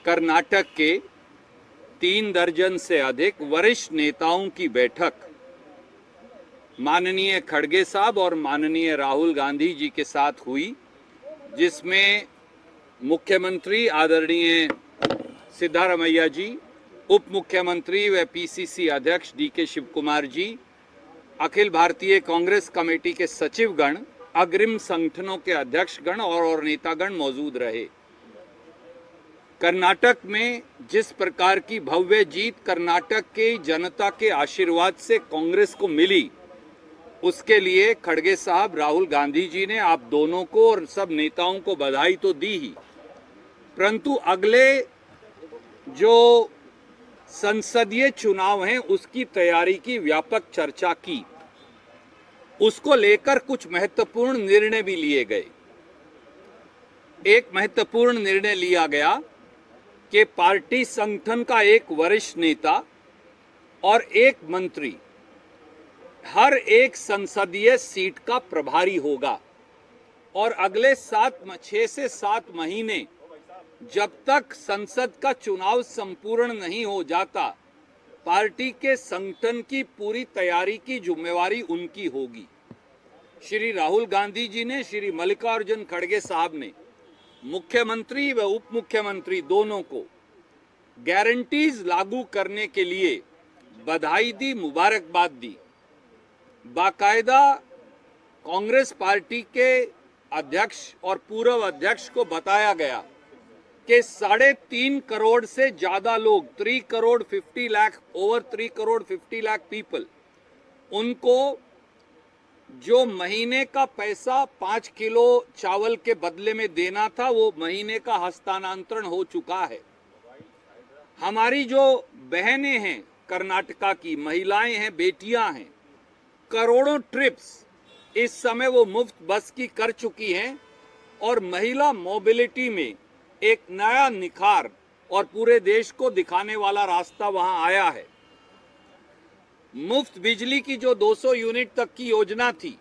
कर्नाटक के 3 दर्जन से अधिक वरिष्ठ नेताओं की बैठक माननीय खड़गे साहब और माननीय राहुल गांधी जी के साथ हुई, जिसमें मुख्यमंत्री आदरणीय सिद्धारमैया जी, उप मुख्यमंत्री व पीसीसी अध्यक्ष डीके शिव कुमार जी, अखिल भारतीय कांग्रेस कमेटी के सचिवगण, अग्रिम संगठनों के अध्यक्षगण और नेतागण मौजूद रहे। कर्नाटक में जिस प्रकार की भव्य जीत कर्नाटक के जनता के आशीर्वाद से कांग्रेस को मिली, उसके लिए खड़गे साहब, राहुल गांधी जी ने आप दोनों को और सब नेताओं को बधाई तो दी ही, परंतु अगले जो संसदीय चुनाव हैं उसकी तैयारी की व्यापक चर्चा की। उसको लेकर कुछ महत्वपूर्ण निर्णय भी लिए गए। एक महत्वपूर्ण निर्णय लिया गया कि पार्टी संगठन का एक वरिष्ठ नेता और एक मंत्री हर एक संसदीय सीट का प्रभारी होगा और अगले 6 से 7 महीने जब तक संसद का चुनाव संपूर्ण नहीं हो जाता, पार्टी के संगठन की पूरी तैयारी की जिम्मेवारी उनकी होगी। श्री राहुल गांधी जी ने, श्री मल्लिकार्जुन खड़गे साहब ने मुख्यमंत्री व उप मुख्यमंत्री दोनों को गारंटीज लागू करने के लिए बधाई दी, मुबारकबाद दी। बाकायदा कांग्रेस पार्टी के अध्यक्ष और पूर्व अध्यक्ष को बताया गया कि 3.5 करोड़ से ज्यादा लोग, 3 करोड़ 50 लाख, ओवर 3 करोड़ 50 लाख पीपल, उनको जो महीने का पैसा 5 किलो चावल के बदले में देना था, वो महीने का हस्तांतरण हो चुका है। हमारी जो बहनें हैं कर्नाटका की, महिलाएं हैं, बेटियां हैं, करोड़ों ट्रिप्स इस समय वो मुफ्त बस की कर चुकी हैं और महिला मोबिलिटी में एक नया निखार और पूरे देश को दिखाने वाला रास्ता वहां आया है। मुफ्त बिजली की जो 200 यूनिट तक की योजना थी,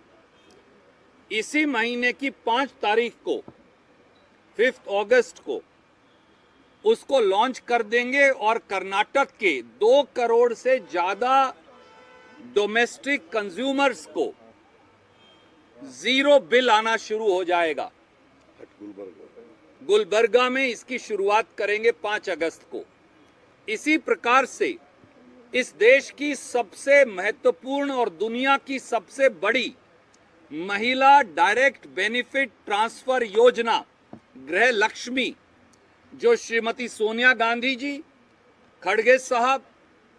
इसी महीने की 5 तारीख को, 5 अगस्त को उसको लॉन्च कर देंगे और कर्नाटक के 2 करोड़ से ज्यादा डोमेस्टिक कंज्यूमर्स को जीरो बिल आना शुरू हो जाएगा। गुलबर्गा में इसकी शुरुआत करेंगे 5 अगस्त को। इसी प्रकार से इस देश की सबसे महत्वपूर्ण और दुनिया की सबसे बड़ी महिला डायरेक्ट बेनिफिट ट्रांसफर योजना गृह लक्ष्मी, जो श्रीमती सोनिया गांधी जी, खड़गे साहब,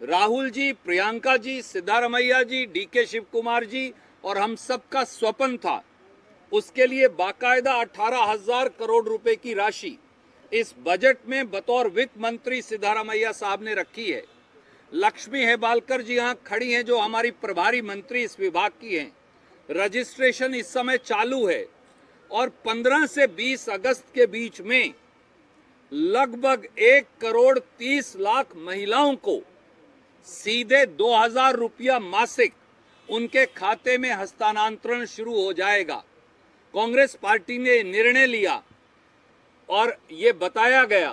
राहुल जी, प्रियंका जी, सिद्धारमैया जी, डीके शिव कुमार जी और हम सबका स्वप्न था, उसके लिए बाकायदा 18,000 करोड़ रुपए की राशि इस बजट में बतौर वित्त मंत्री सिद्धारमैया साहब ने रखी है। लक्ष्मी हेबालकर जी यहाँ खड़ी हैं, जो हमारी प्रभारी मंत्री इस विभाग की हैं। रजिस्ट्रेशन इस समय चालू है और 15 से 20 अगस्त के बीच में लगभग 1 करोड़ 30 लाख महिलाओं को सीधे 2,000 रुपया मासिक उनके खाते में हस्तांतरण शुरू हो जाएगा। कांग्रेस पार्टी ने निर्णय लिया और ये बताया गया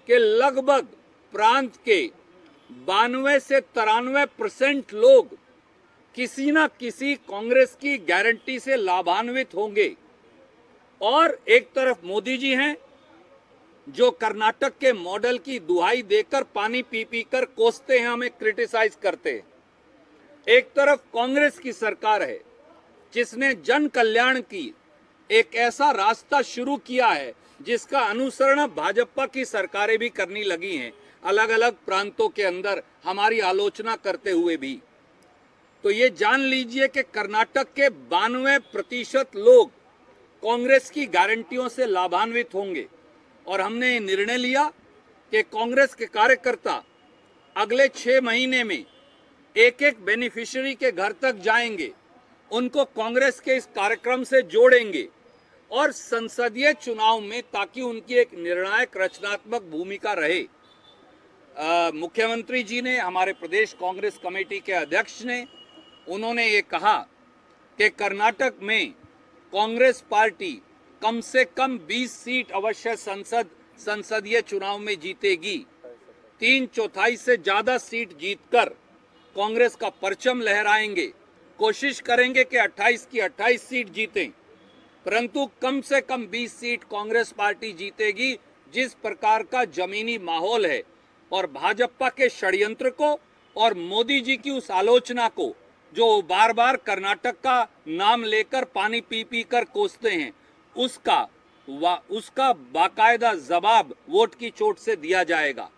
कि लगभग प्रांत के 92 से 93% लोग किसी न किसी कांग्रेस की गारंटी से लाभान्वित होंगे। और एक तरफ मोदी जी हैं, जो कर्नाटक के मॉडल की दुहाई देकर पानी पी पी कर कोसते हैं, हमें क्रिटिसाइज करते हैं। एक तरफ कांग्रेस की सरकार है, जिसने जन कल्याण की एक ऐसा रास्ता शुरू किया है जिसका अनुसरण भाजपा की सरकारें भी करने लगी हैं, अलग अलग प्रांतों के अंदर हमारी आलोचना करते हुए भी। तो ये जान लीजिए कि कर्नाटक के 92% लोग कांग्रेस की गारंटियों से लाभान्वित होंगे और हमने निर्णय लिया कि कांग्रेस के कार्यकर्ता अगले 6 महीने में एक एक बेनिफिशियरी के घर तक जाएंगे, उनको कांग्रेस के इस कार्यक्रम से जोड़ेंगे और संसदीय चुनाव में, ताकि उनकी एक निर्णायक रचनात्मक भूमिका रहे। मुख्यमंत्री जी ने, हमारे प्रदेश कांग्रेस कमेटी के अध्यक्ष ने, उन्होंने ये कहा कि कर्नाटक में कांग्रेस पार्टी कम से कम 20 सीट अवश्य संसद संसदीय चुनाव में जीतेगी। 3/4 से ज्यादा सीट जीतकर कांग्रेस का परचम लहराएंगे। कोशिश करेंगे कि 28 की 28 सीट जीतें, परंतु कम से कम 20 सीट कांग्रेस पार्टी जीतेगी। जिस प्रकार का जमीनी माहौल है और भाजपा के षड्यंत्र को और मोदी जी की उस आलोचना को जो बार बार कर्नाटक का नाम लेकर पानी पी पी कर कोसते हैं, उसका बाकायदा जवाब वोट की चोट से दिया जाएगा।